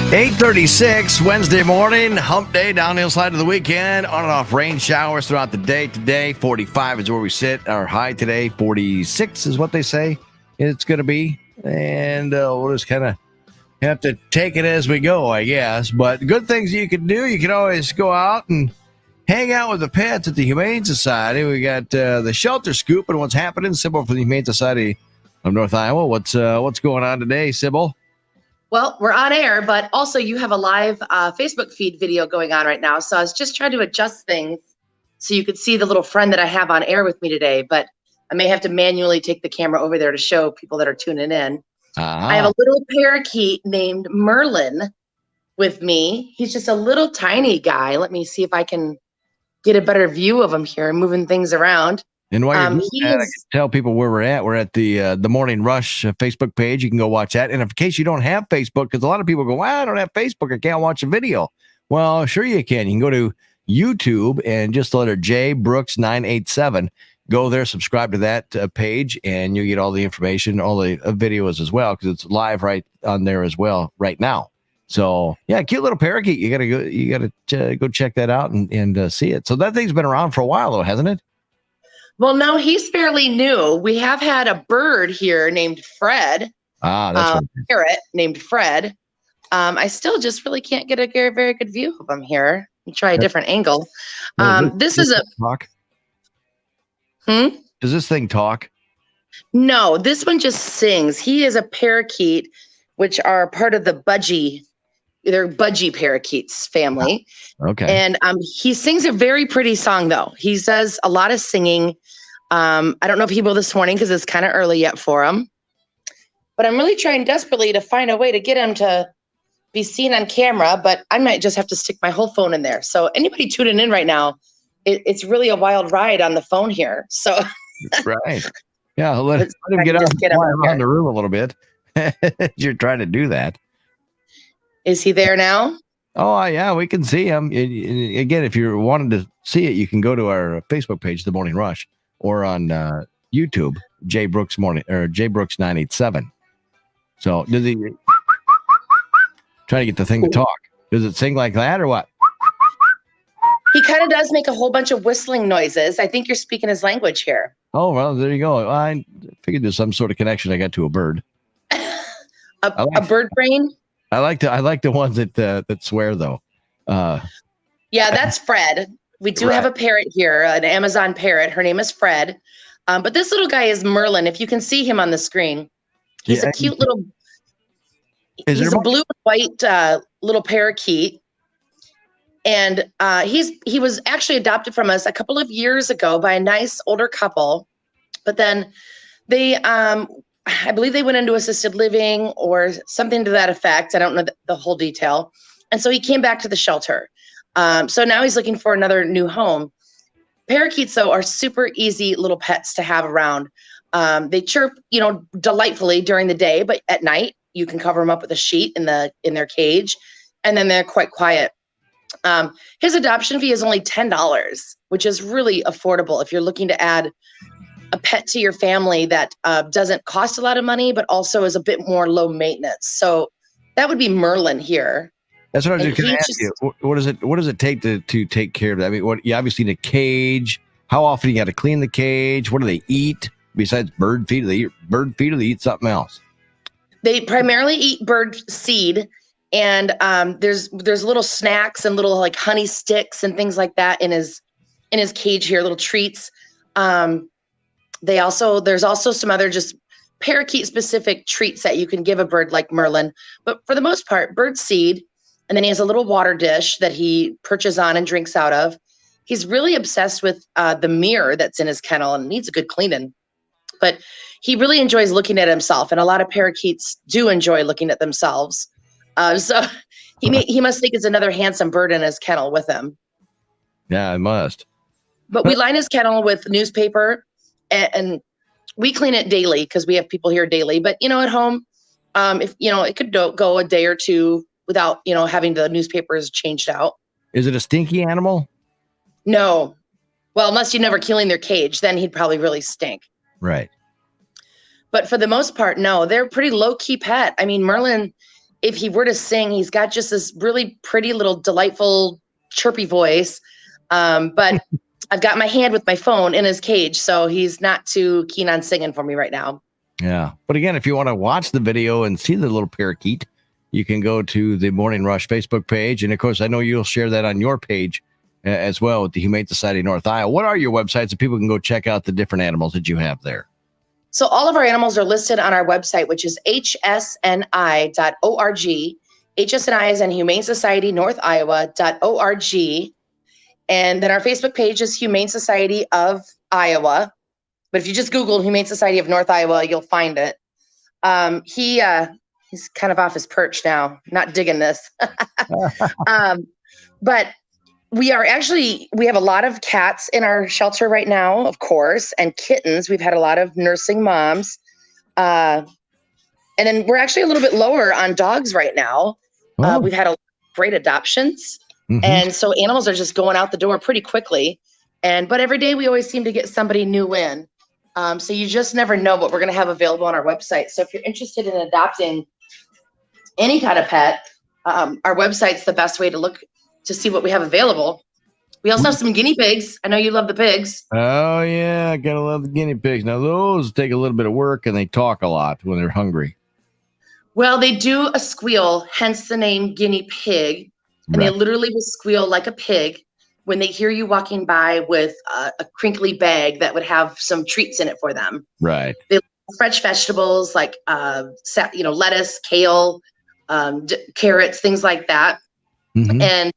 8:36 Wednesday morning, hump day, downhill slide of the weekend, on and off rain showers throughout the day. Today, 45 is where we sit. Our high today, 46 is what they say it's going to be. And we'll just kind of have to take it as we go, I guess. But good things you can do. You can always go out and hang out with the pets at the Humane Society. We got the shelter scoop and what's happening. Sybil from the Humane Society of North Iowa. What's going on today, Sybil? Well, we're on air, but also you have a live Facebook feed video going on right now. So I was just trying to adjust things so you could see the little friend that I have on air with me today. But I may have to manually take the camera over there to show people that are tuning in. I have a little parakeet named Merlin with me. He's just a little tiny guy. Let me see if I can get a better view of him here, moving things around. And while you're doing that, I can tell people where we're at. We're at the Morning Rush Facebook page. You can go watch that. And in case you don't have Facebook, because a lot of people go, well, I don't have Facebook, I can't watch a video. Well, sure you can. You can go to YouTube and just the letter J Brooks 987. Go there, subscribe to that page, and you get all the information, all the videos as well, because it's live right on there as well right now. So yeah, cute little parakeet. You gotta go check that out and see it. So that thing's been around for a while though, hasn't it? Well, no, he's fairly new. We have had a bird here named Fred. That's a parrot named Fred. I still just really can't get a very, very good view of him here. Let me try a different angle. This is a talk. Does this thing talk? No, this one just sings. He is a parakeet, which are part of the budgie. They're budgie parakeets family. Okay. And he sings a very pretty song, though. He does a lot of singing. I don't know if he will this morning because it's kind of early yet for him. But I'm really trying desperately to find a way to get him to be seen on camera. But I might just have to stick my whole phone in there. So anybody tuning in right now, it's really a wild ride on the phone here. So right. Yeah, let him get out around the room a little bit. You're trying to do that. Is he there now? Oh, yeah, we can see him. Again, if you're wanting to see it, you can go to our Facebook page, The Morning Rush, or on YouTube, J Brooks 987. So does he try to get the thing to talk? Does it sing like that or what? He kind of does make a whole bunch of whistling noises. I think you're speaking his language here. Oh, well, there you go. I figured there's some sort of connection I got to a bird. a bird brain? I like the ones that swear though. Yeah, that's Fred. We do have a parrot here, an Amazon parrot. Her name is Fred. But this little guy is Merlin. If you can see him on the screen, he's a cute little. He's a blue and white little parakeet, and he was actually adopted from us a couple of years ago by a nice older couple. But then they I believe they went into assisted living or something to that effect. I don't know the whole detail. And so he came back to the shelter. So now he's looking for another new home. Parakeets, though, are super easy little pets to have around. They chirp, delightfully during the day, but at night you can cover them up with a sheet in their cage, and then they're quite quiet. His adoption fee is only $10, which is really affordable if you're looking to add a pet to your family that doesn't cost a lot of money, but also is a bit more low maintenance. So that would be Merlin here. That's what I was going to ask you. What does it take to take care of that? I mean, you obviously need a cage. How often you got to clean the cage? What do they eat besides bird feed? Do they eat bird feed or do they eat something else? They primarily eat bird seed, and there's little snacks and little like honey sticks and things like that in his cage here, little treats. There's also some other just parakeet specific treats that you can give a bird like Merlin, but for the most part, bird seed. And then he has a little water dish that he perches on and drinks out of. He's really obsessed with the mirror that's in his kennel and needs a good cleaning, but he really enjoys looking at himself. And a lot of parakeets do enjoy looking at themselves. So he must think it's another handsome bird in his kennel with him. Yeah, it must. But we line his kennel with newspaper, and we clean it daily because we have people here daily. But, at home, if it could go a day or two without, having the newspapers changed out. Is it a stinky animal? No. Well, unless you never clean their cage, then he'd probably really stink. Right. But for the most part, no, they're a pretty low key pet. I mean, Merlin if he were to sing, he's got just this really pretty little delightful chirpy voice. But I've got my hand with my phone in his cage, so he's not too keen on singing for me right now. Yeah. But again, if you want to watch the video and see the little parakeet, you can go to the Morning Rush Facebook page. And of course, I know you'll share that on your page as well with the Humane Society of North Iowa. What are your websites so people can go check out the different animals that you have there? So all of our animals are listed on our website, which is hsni.org. HSNI is in Humane Society North Iowa.org. And then our Facebook page is Humane Society of Iowa. But if you just Google Humane Society of North Iowa, you'll find it. He's kind of off his perch now, not digging this. But we have a lot of cats in our shelter right now, of course, and kittens. We've had a lot of nursing moms. And then we're actually a little bit lower on dogs right now. We've had a great adoptions. Mm-hmm. And so animals are just going out the door pretty quickly. But every day we always seem to get somebody new in. So you just never know what we're going to have available on our website. So if you're interested in adopting any kind of pet, our website's the best way to look to see what we have available. We also have some guinea pigs. I know you love the pigs. Oh, yeah. I gotta love the guinea pigs. Now, those take a little bit of work and they talk a lot when they're hungry. Well, they do a squeal, hence the name guinea pig. And They literally will squeal like a pig when they hear you walking by with a crinkly bag that would have some treats in it for them. Right. They love fresh vegetables like lettuce, kale, carrots, things like that. Mm-hmm. And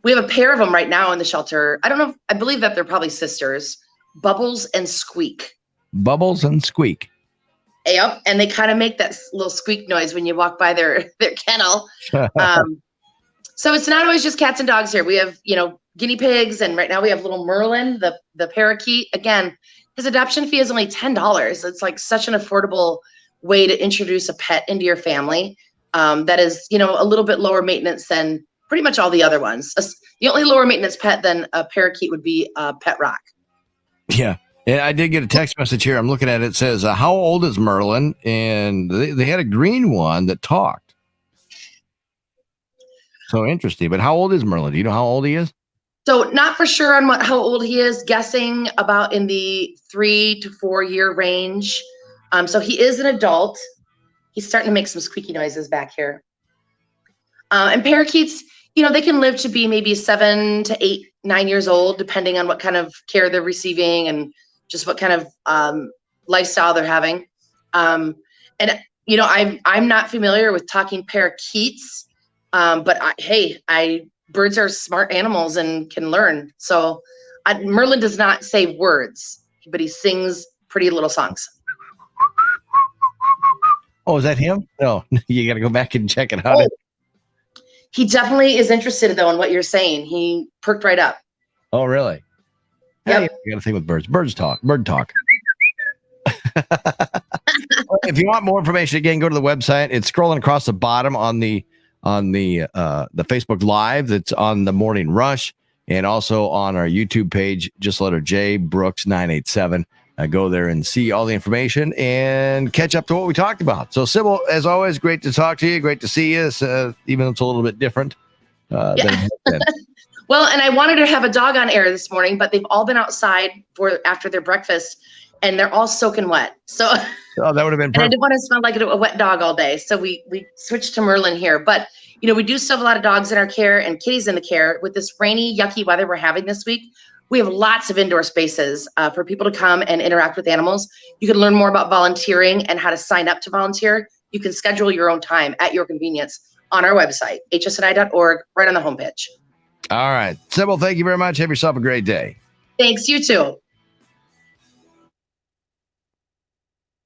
we have a pair of them right now in the shelter. I believe that they're probably sisters, Bubbles and Squeak. Bubbles and Squeak. Yep. And they kind of make that little squeak noise when you walk by their kennel. So it's not always just cats and dogs here. We have, guinea pigs, and right now we have little Merlin, the parakeet. Again, his adoption fee is only $10. It's like such an affordable way to introduce a pet into your family. That is, a little bit lower maintenance than pretty much all the other ones. The only lower maintenance pet than a parakeet would be Pet Rock. Yeah. Yeah, I did get a text message here. I'm looking at it. It says, how old is Merlin? And they had a green one that talked. So interesting. But how old is Merlin? Do you know how old he is? So not for sure on how old he is, guessing about in the 3 to 4 year range. So he is an adult. He's starting to make some squeaky noises back here. And parakeets, they can live to be maybe 7 to 8, 9 years old, depending on what kind of care they're receiving and just what kind of lifestyle they're having. I'm not familiar with talking parakeets, but birds are smart animals and can learn. So Merlin does not say words, but he sings pretty little songs. Oh, is that him? No, you got to go back and check it out. Oh, he definitely is interested, though, in what you're saying. He perked right up. Oh, really? Yeah. Hey, you got to think with birds. Bird talk. If you want more information, again, go to the website. It's scrolling across the bottom on the Facebook Live that's on the Morning Rush, and also on our YouTube page, just letter J Brooks 987. Go there and see all the information and catch up to what we talked about. So, Sybil, as always, great to talk to you. Great to see you, even though it's a little bit different. Yeah. Well, and I wanted to have a dog on air this morning, but they've all been outside after their breakfast, and they're all soaking wet. So that would have been perfect. And I didn't want to smell like a wet dog all day. So we switched to Merlin here. But, we do still have a lot of dogs in our care and kitties in the care. With this rainy, yucky weather we're having this week, we have lots of indoor spaces for people to come and interact with animals. You can learn more about volunteering and how to sign up to volunteer. You can schedule your own time at your convenience on our website, hsni.org, right on the homepage. All right. Sybil, thank you very much. Have yourself a great day. Thanks. You too.